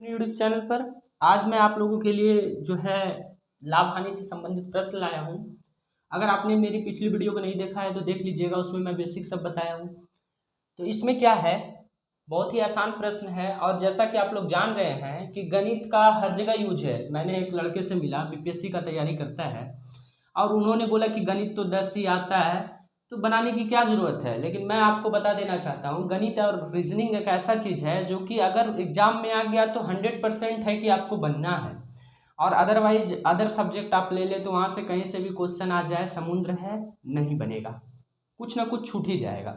YouTube channel पर आज मैं आप लोगों के लिए जो है लाभ हानि से संबंधित प्रश्न लाया हूँ। अगर आपने मेरी पिछली वीडियो को नहीं देखा है तो देख लीजिएगा, उसमें मैं बेसिक सब बताया हूँ। तो इसमें क्या है, बहुत ही आसान प्रश्न है और जैसा कि आप लोग जान रहे हैं कि गणित का हर जगह यूज है। मैंने एक लड़के से मिला, बीपीएससी का तैयारी करता है और उन्होंने बोला कि गणित तो 10 ही आता है तो बनाने की क्या ज़रूरत है। लेकिन मैं आपको बता देना चाहता हूँ, गणित और रीजनिंग एक ऐसा चीज़ है जो कि अगर एग्जाम में आ गया तो 100% है कि आपको बनना है, और अदरवाइज अदर सब्जेक्ट आप ले ले तो वहाँ से कहीं से भी क्वेश्चन आ जाए, समुद्र है, नहीं बनेगा, कुछ ना कुछ छूट ही जाएगा।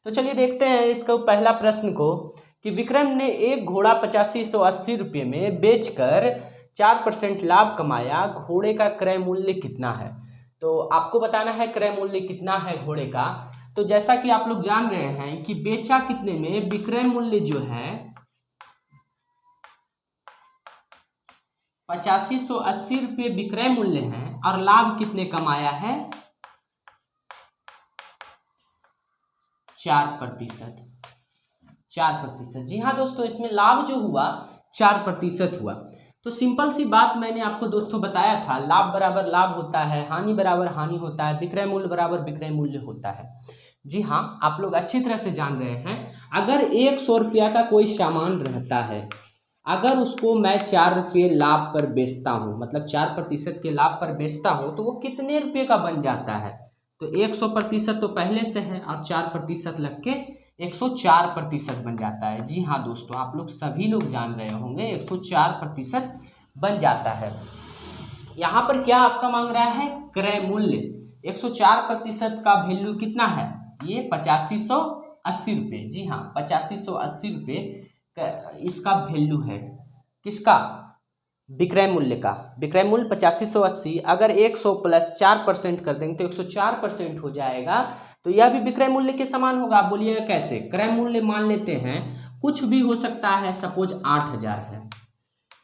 तो चलिए देखते हैं इसको पहला प्रश्न को कि विक्रम ने एक घोड़ा 8580 रुपये में बेचकर 4% लाभ कमाया, घोड़े का क्रय मूल्य कितना है। तो आपको बताना है क्रय मूल्य कितना है घोड़े का। तो जैसा कि आप लोग जान रहे हैं कि बेचा कितने में, विक्रय मूल्य जो है 8580 रुपये विक्रय मूल्य है और लाभ कितने कमाया है, 4%। 4%, जी हाँ दोस्तों, इसमें लाभ जो हुआ 4% हुआ। तो सिंपल सी बात मैंने आपको दोस्तों बताया था, लाभ बराबर लाभ होता है, हानि बराबर हानि होता है, विक्रय मूल्य बराबर विक्रय मूल्य होता है। जी हाँ, आप लोग अच्छी तरह से जान रहे हैं। अगर 100 रुपया का कोई सामान रहता है, अगर उसको मैं 4 रुपये लाभ पर बेचता हूँ, मतलब 4% के लाभ पर बेचता हूँ, तो वो कितने रुपये का बन जाता है। तो 100% तो पहले से है और 4% लग के 104% बन जाता है। जी हाँ दोस्तों, आप लोग सभी लोग जान रहे होंगे 104% बन जाता है। यहाँ पर क्या आपका मांग रहा है, क्रय मूल्य। 104% का वैल्यू कितना है, ये 8580 रुपये। जी हाँ, 8580 रुपये इसका वैल्यू है, किसका, विक्रय मूल्य का। विक्रय मूल्य 8580, अगर 100 प्लस 4% कर देंगे तो 104% हो जाएगा। तो यह भी विक्रय मूल्य के समान होगा। आप बोलिएगा कैसे, क्रय मूल्य मान लेते हैं कुछ भी हो सकता है, सपोज 8000 है,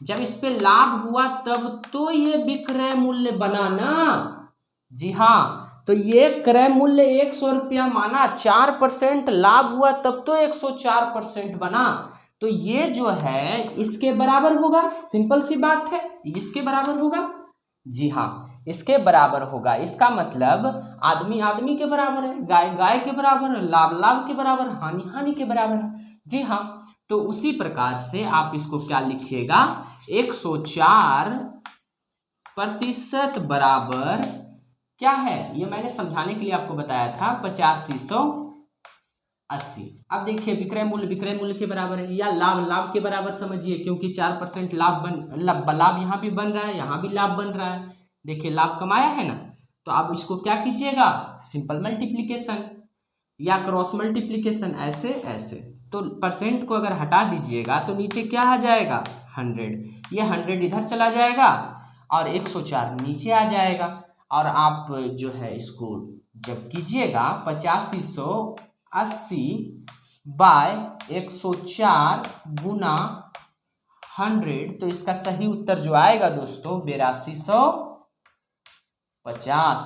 जब इस पे लाभ हुआ तब तो ये विक्रय मूल्य बना ना। जी हाँ, तो ये क्रय मूल्य 100 रुपया माना, 4% लाभ हुआ तब तो 104% बना। तो ये जो है इसके बराबर होगा, सिंपल सी बात है, इसके बराबर होगा। जी हाँ, इसके बराबर होगा। इसका मतलब आदमी आदमी के बराबर है, गाय गाय के बराबर है, लाभ लाभ के बराबर, हानि हानि के बराबर है। जी हाँ, तो उसी प्रकार से आप इसको क्या लिखिएगा, 104% बराबर क्या है, ये मैंने समझाने के लिए आपको बताया था, 8580। अब देखिए विक्रय मूल्य के बराबर है, या लाभ लाभ के बराबर समझिए, क्योंकि 4% लाभ यहाँ भी बन रहा है, यहाँ भी लाभ बन रहा है। देखिए लाभ कमाया है ना, तो आप इसको क्या कीजिएगा, सिंपल मल्टीप्लीकेशन या क्रॉस मल्टीप्लीकेशन, ऐसे ऐसे। तो परसेंट को अगर हटा दीजिएगा तो नीचे क्या आ जाएगा, 100। ये 100 इधर चला जाएगा और 104 नीचे आ जाएगा। और आप जो है इसको जब कीजिएगा 8580 बाय 104 गुना 100, तो इसका सही उत्तर जो आएगा दोस्तों 8250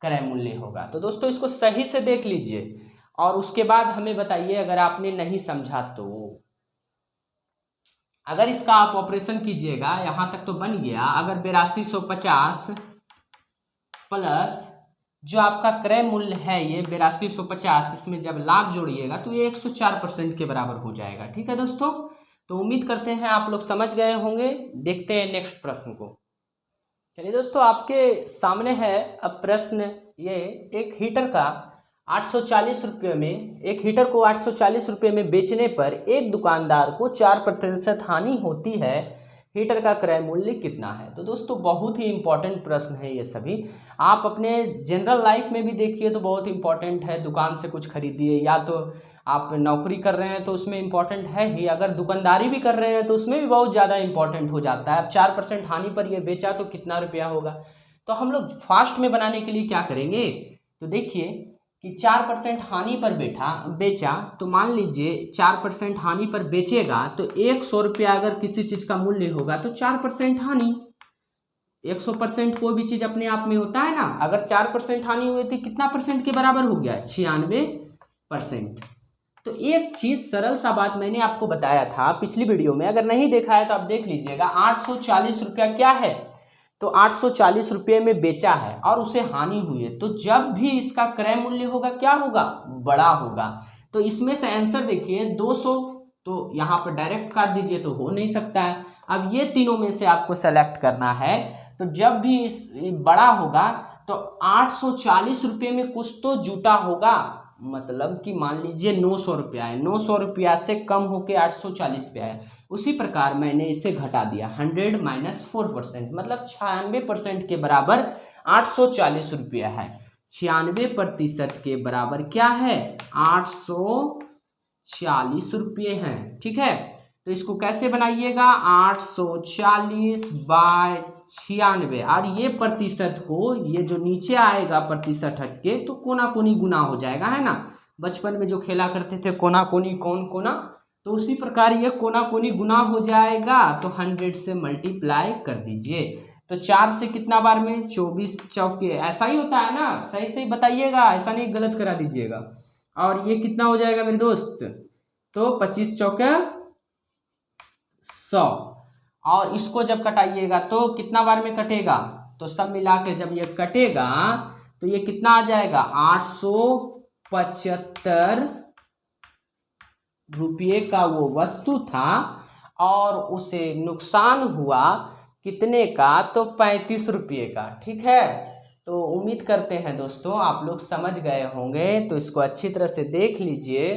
क्रय मूल्य होगा। तो दोस्तों इसको सही से देख लीजिए और उसके बाद हमें बताइए अगर आपने नहीं समझा तो। अगर इसका आप ऑपरेशन कीजिएगा, यहाँ तक तो बन गया, अगर 8250 प्लस जो आपका क्रय मूल्य है ये 8250, इसमें जब लाभ जोड़िएगा तो ये 104% के बराबर हो जाएगा। ठीक है दोस्तों, तो उम्मीद करते हैं आप लोग समझ गए होंगे। देखते हैं नेक्स्ट प्रश्न को। चलिए दोस्तों, आपके सामने है अब प्रश्न, ये एक हीटर का 840 रुपये में, एक हीटर को 840 रुपये में बेचने पर एक दुकानदार को 4% हानि होती है, हीटर का क्रय मूल्य कितना है। तो दोस्तों बहुत ही इंपॉर्टेंट प्रश्न है ये सभी, आप अपने जनरल लाइफ में भी देखिए तो बहुत इंपॉर्टेंट है। दुकान से कुछ खरीदिए, या तो आप नौकरी कर रहे हैं तो उसमें इंपॉर्टेंट है ही, अगर दुकानदारी भी कर रहे हैं तो उसमें भी बहुत ज़्यादा इंपॉर्टेंट हो जाता है। अब 4% हानि पर ये बेचा तो कितना रुपया होगा। तो हम लोग फास्ट में बनाने के लिए क्या करेंगे, तो देखिए कि 4% हानि पर बेचा, तो मान लीजिए 4% हानि पर बेचेगा तो 100 रुपया अगर किसी चीज़ का मूल्य होगा तो 4% हानि। 100% कोई भी चीज़ अपने आप में होता है ना, अगर 4% हानि हुई थी कितना परसेंट के बराबर हो गया, 96%। तो एक चीज़ सरल सा बात मैंने आपको बताया था पिछली वीडियो में, अगर नहीं देखा है तो आप देख लीजिएगा। 840 रुपया क्या है, तो 840 रुपये में बेचा है और उसे हानि हुई है, तो जब भी इसका क्रय मूल्य होगा क्या होगा, बड़ा होगा। तो इसमें से आंसर देखिए 200, तो यहाँ पर डायरेक्ट काट दीजिए तो हो नहीं सकता है। अब ये तीनों में से आपको सेलेक्ट करना है, तो जब भी इस बड़ा होगा तो 840 रुपये में कुछ तो जुटा होगा, मतलब कि मान लीजिए 900 रुपया है, 900 रुपया से कम होके 840 पे आया। उसी प्रकार मैंने इसे घटा दिया 100 माइनस 4%, मतलब 96% के बराबर 840 रुपया है। 96% के बराबर क्या है, 840 रुपये हैं। ठीक है, तो इसको कैसे बनाइएगा, 840 बाय 96, और ये प्रतिशत को, ये जो नीचे आएगा प्रतिशत हटके तो कोना कोनी गुना हो जाएगा, है ना। बचपन में जो खेला करते थे कोना कोनी कौन कोना, तो उसी प्रकार ये कोना कोनी गुना हो जाएगा, तो 100 से मल्टीप्लाई कर दीजिए। तो 4 से कितना बार में, 24 चौके, ऐसा ही होता है ना, सही सही बताइएगा, ऐसा नहीं गलत करा दीजिएगा। और ये कितना हो जाएगा मेरे दोस्त, तो 25 चौके 100, और इसको जब कटाइएगा तो कितना बार में कटेगा, तो सब मिला के जब ये कटेगा तो ये कितना आ जाएगा, 875 रुपये का वो वस्तु था और उसे नुकसान हुआ कितने का, तो 35 रुपये का। ठीक है, तो उम्मीद करते हैं दोस्तों आप लोग समझ गए होंगे, तो इसको अच्छी तरह से देख लीजिए।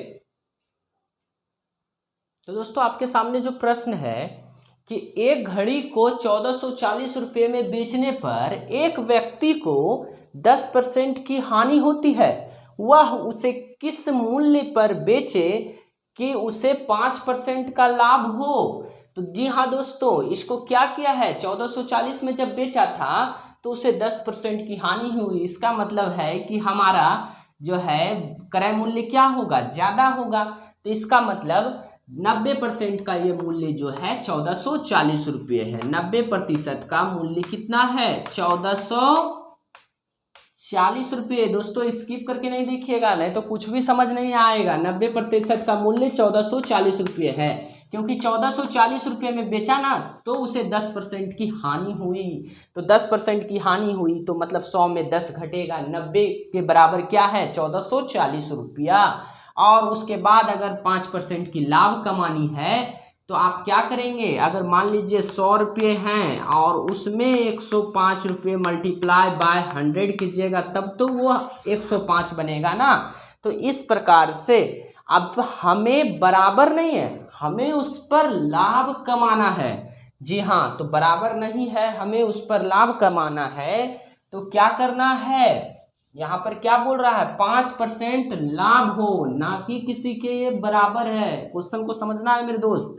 तो दोस्तों आपके सामने जो प्रश्न है कि एक घड़ी को 1440 रुपये में बेचने पर एक व्यक्ति को 10% की हानि होती है, वह उसे किस मूल्य पर बेचे कि उसे 5% का लाभ हो। तो जी हाँ दोस्तों, इसको क्या किया है, 1440 में जब बेचा था तो उसे 10% की हानि हुई। इसका मतलब है कि हमारा जो है क्रय मूल्य क्या होगा, ज़्यादा होगा। तो इसका मतलब 90% का ये मूल्य जो है 1440 रुपये है। 90% का मूल्य कितना है, 1440 रुपये। दोस्तों स्किप करके नहीं देखिएगा, नहीं तो कुछ भी समझ नहीं आएगा। 90% का मूल्य 1440 रुपये है, क्योंकि 1440 रुपये में बेचा ना, तो उसे 10% की हानि हुई। तो 10% की हानि हुई तो मतलब 100 में 10 घटेगा, 90 के बराबर क्या है, 1440 रुपया। और उसके बाद अगर 5% की लाभ कमानी है तो आप क्या करेंगे, अगर मान लीजिए 100 रुपये हैं और उसमें 105 रुपये मल्टीप्लाई बाय 100 कीजिएगा, तब तो वो 105 बनेगा ना। तो इस प्रकार से अब हमें बराबर नहीं है, हमें उस पर लाभ कमाना है। जी हाँ, तो बराबर नहीं है, हमें उस पर लाभ कमाना है। तो क्या करना है, यहाँ पर क्या बोल रहा है, 5% लाभ हो, ना कि किसी के ये बराबर है। क्वेश्चन को समझना है मेरे दोस्त।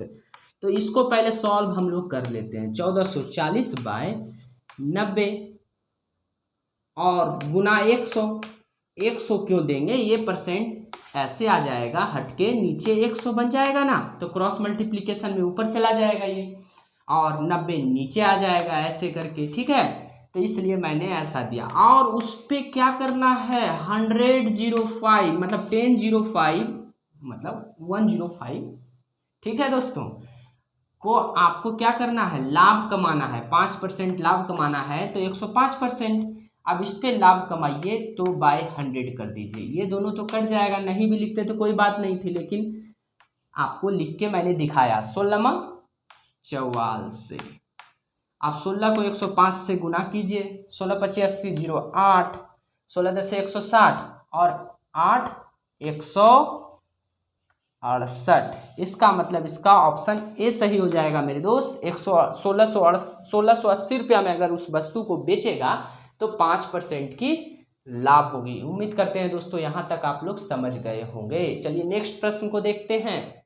तो इसको पहले सॉल्व हम लोग कर लेते हैं। 1440 बाय 90 और गुना 100। 100 क्यों देंगे, ये परसेंट ऐसे आ जाएगा, हटके नीचे 100 बन जाएगा ना, तो क्रॉस मल्टीप्लिकेशन में ऊपर चला जाएगा ये, और 90 नीचे आ जाएगा ऐसे करके। ठीक है, तो इसलिए मैंने ऐसा दिया। और उस पर क्या करना है, 105 मतलब 1005 मतलब 105। ठीक है दोस्तों, को आपको क्या करना है, लाभ कमाना है, 5% लाभ कमाना है, तो 105%। अब इस पर लाभ कमाइए तो बाय 100 कर दीजिए। ये दोनों तो कट जाएगा, नहीं भी लिखते तो कोई बात नहीं थी, लेकिन आपको लिख के मैंने दिखाया। 16 44 से आप 16 को 105 से गुना कीजिए, 16 25 80 0 8, 16 10 से 160 और 8 168। इसका मतलब इसका ऑप्शन ए सही हो जाएगा मेरे दोस्त। 1680 रुपया में अगर उस वस्तु को बेचेगा तो 5% की लाभ होगी। उम्मीद करते हैं दोस्तों यहाँ तक आप लोग समझ गए होंगे। चलिए नेक्स्ट प्रश्न को देखते हैं।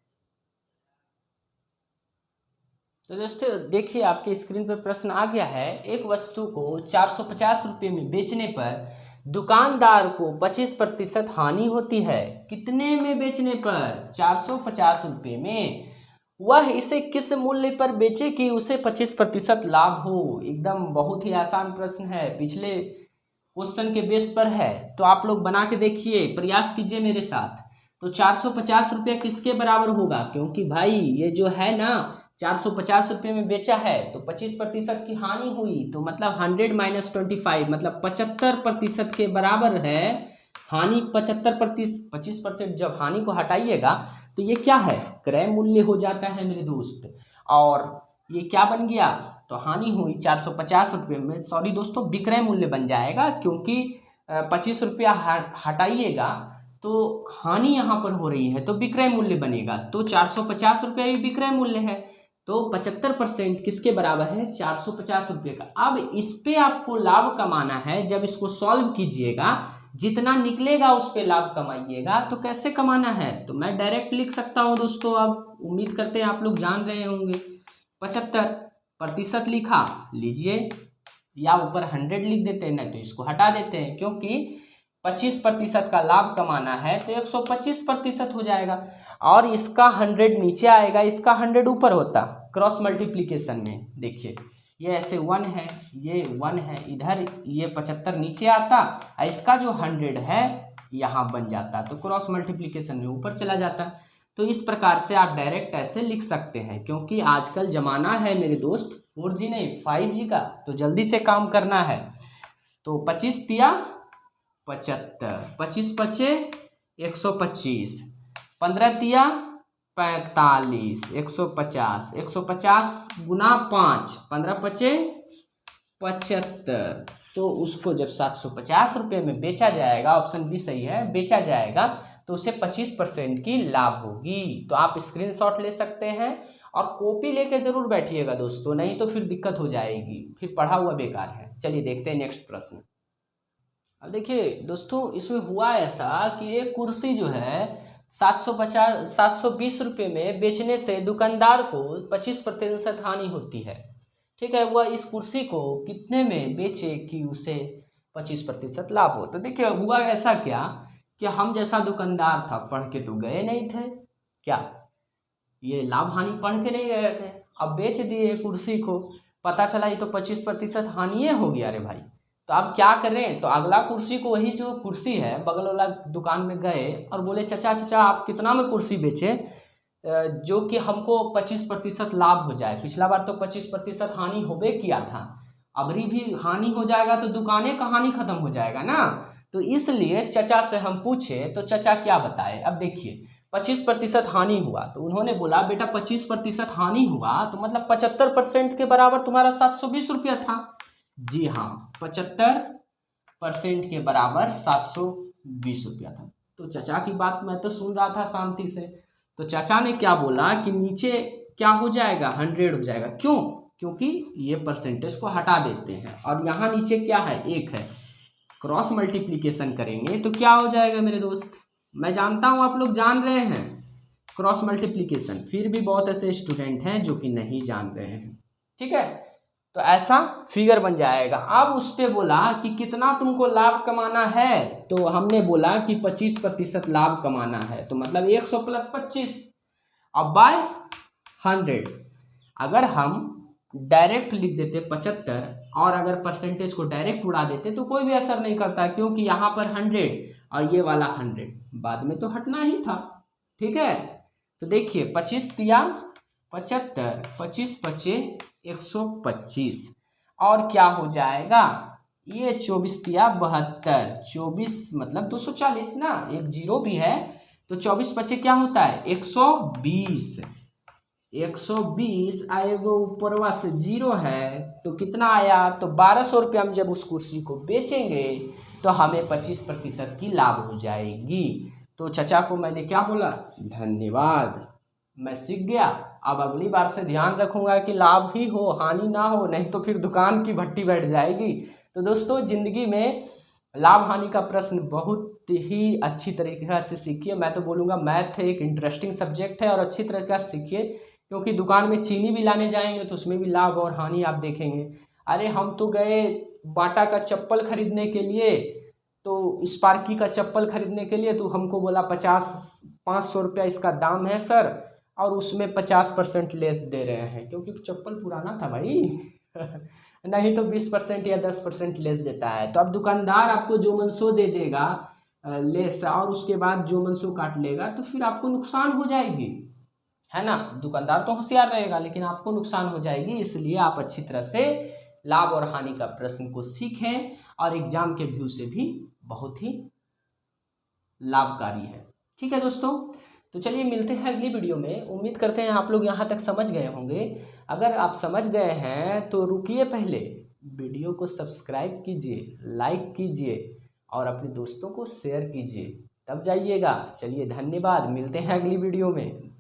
तो दोस्तों देखिए आपके स्क्रीन पर प्रश्न आ गया है, एक वस्तु को 450 रुपये में बेचने पर दुकानदार को 25% हानि होती है। कितने में बेचने पर, 450 रुपये में। वह इसे किस मूल्य पर बेचे कि उसे 25% लाभ हो। एकदम बहुत ही आसान प्रश्न है, पिछले क्वेश्चन के बेस पर है, तो आप लोग बना के देखिए, प्रयास कीजिए मेरे साथ। तो 450 रुपये किसके बराबर होगा, क्योंकि भाई ये जो है ना 450 रुपये में बेचा है तो 25% की हानि हुई, तो मतलब 100 - 25 मतलब 75% के बराबर है हानि। 25% जब हानि को हटाइएगा तो ये क्या है, क्रय मूल्य हो जाता है मेरे दोस्त। और ये क्या बन गया, तो हानि हुई 450 रुपये में, सॉरी दोस्तों विक्रय मूल्य बन जाएगा, क्योंकि 25 रुपया हटाइएगा तो हानि यहाँ पर हो रही है तो विक्रय मूल्य बनेगा, तो 450 रुपये भी विक्रय मूल्य है, तो 75% किसके बराबर है, 450 रुपये का। अब इस पे आपको लाभ कमाना है, जब इसको सॉल्व कीजिएगा जितना निकलेगा उस पे लाभ कमाइएगा। तो कैसे कमाना है, तो मैं डायरेक्ट लिख सकता हूँ दोस्तों, अब उम्मीद करते हैं आप लोग जान रहे होंगे। 75% लिखा लीजिए, या ऊपर 100 लिख देते हैं, नहीं तो इसको हटा देते हैं, क्योंकि 25% का लाभ कमाना है तो 125% हो जाएगा, और इसका 100 नीचे आएगा, इसका 100 ऊपर होता। क्रॉस मल्टीप्लिकेशन में देखिए ये ऐसे 1 है, ये 1 है, इधर ये 75 नीचे आता, इसका जो 100 है यहाँ बन जाता, तो क्रॉस मल्टीप्लिकेशन में ऊपर चला जाता। तो इस प्रकार से आप डायरेक्ट ऐसे लिख सकते हैं, क्योंकि आजकल ज़माना है मेरे दोस्त 4G नहीं 5G का, तो जल्दी से काम करना है। तो 25 तिया 75, 25 पचे 125, 15 तिया 45, 150, 150 गुना 5, 15 पचे 75। तो उसको जब 750 रुपये में बेचा जाएगा, ऑप्शन बी सही है, बेचा जाएगा तो उसे 25% की लाभ होगी। तो आप स्क्रीनशॉट ले सकते हैं और कॉपी लेके जरूर बैठिएगा दोस्तों, नहीं तो फिर दिक्कत हो जाएगी, फिर पढ़ा हुआ बेकार है। चलिए देखते हैं नेक्स्ट प्रश्न। अब देखिए दोस्तों, इसमें हुआ ऐसा कि एक कुर्सी जो है 720 रुपये में बेचने से दुकानदार को 25% हानि होती है। ठीक है, वह इस कुर्सी को कितने में बेचे कि उसे 25% लाभ हो। तो देखिए हुआ ऐसा क्या कि हम जैसा दुकानदार था, पढ़ के तो गए नहीं थे, क्या ये लाभ हानि पढ़ के नहीं गए थे, अब बेच दिए कुर्सी को, पता चला ये तो 25% हानि हो गया। अरे भाई, तो अब क्या करें, तो अगला कुर्सी को, वही जो कुर्सी है बगल वाला दुकान में गए और बोले चाचा चाचा आप कितना में कुर्सी बेचे जो कि हमको 25% लाभ हो जाए। पिछला बार तो 25% हानि होबे किया था, अबरी भी हानि हो जाएगा तो दुकानें का हानि खत्म हो जाएगा ना। तो इसलिए चचा से हम पूछे तो चचा क्या बताए। अब देखिए 25% हानि हुआ, तो उन्होंने बोला बेटा 25% हानि हुआ तो मतलब 75% के बराबर तुम्हारा 720 रुपया था। जी हाँ, 75% के बराबर 720 रुपया था। तो चचा की बात मैं तो सुन रहा था शांति से, तो चाचा ने क्या बोला कि नीचे क्या हो जाएगा, 100 हो जाएगा। क्यों, क्योंकि ये परसेंटेज को हटा देते हैं और यहाँ नीचे क्या है, 1 है, क्रॉस मल्टीप्लिकेशन करेंगे तो क्या हो जाएगा मेरे दोस्त, मैं जानता हूँ आप लोग जान रहे हैं क्रॉस मल्टीप्लिकेशन, फिर भी बहुत ऐसे स्टूडेंट हैं जो कि नहीं जान रहे हैं। ठीक है, तो ऐसा फिगर बन जाएगा। अब उस पर बोला कि कितना तुमको लाभ कमाना है, तो हमने बोला कि 25% लाभ कमाना है, तो मतलब 100 + 25 अब बाय 100। अगर हम डायरेक्ट लिख देते 75 और अगर परसेंटेज को डायरेक्ट उड़ा देते तो कोई भी असर नहीं करता, क्योंकि यहाँ पर 100 और ये वाला 100 बाद में तो हटना ही था। ठीक है, तो देखिए 25 तिया 75, 25 पचे 125 और क्या हो जाएगा, ये 24 तिया 72, 24 मतलब 240 ना, एक जीरो भी है, तो 24 पचे क्या होता है 120, 120 आएगा, ऊपरवा से जीरो है तो कितना आया, तो 1200 रुपये हम जब उस कुर्सी को बेचेंगे तो हमें 25% की लाभ हो जाएगी। तो चचा को मैंने क्या बोला, धन्यवाद, मैं सीख गया, अब अगली बार से ध्यान रखूंगा कि लाभ ही हो हानि ना हो, नहीं तो फिर दुकान की भट्टी बैठ जाएगी। तो दोस्तों ज़िंदगी में लाभ हानि का प्रश्न बहुत ही अच्छी तरीके से सीखिए। मैं तो बोलूँगा मैथ एक इंटरेस्टिंग सब्जेक्ट है और अच्छी तरीके से सीखिए, क्योंकि दुकान में चीनी भी लाने जाएंगे तो उसमें भी लाभ और हानि आप देखेंगे। अरे हम तो गए बाटा का चप्पल खरीदने के लिए, तो स्पार्की का चप्पल खरीदने के लिए, तो हमको बोला 500 रुपया इसका दाम है सर, और उसमें 50% लेस दे रहे हैं, क्योंकि चप्पल पुराना था भाई नहीं तो 20% या 10% लेस देता है। तो अब दुकानदार आपको जो मन सो दे देगा, लेस और उसके बाद जो मन सो काट लेगा, तो फिर आपको नुकसान हो जाएगी, है ना। दुकानदार तो होशियार रहेगा लेकिन आपको नुकसान हो जाएगी। इसलिए आप अच्छी तरह से लाभ और हानि का प्रश्न को सीखें और एग्जाम के व्यू से भी बहुत ही लाभकारी है। ठीक है दोस्तों, तो चलिए मिलते हैं अगली वीडियो में। उम्मीद करते हैं आप लोग यहाँ तक समझ गए होंगे। अगर आप समझ गए हैं तो रुकिए, पहले वीडियो को सब्सक्राइब कीजिए, लाइक कीजिए और अपने दोस्तों को शेयर कीजिए, तब जाइएगा। चलिए धन्यवाद, मिलते हैं अगली वीडियो में।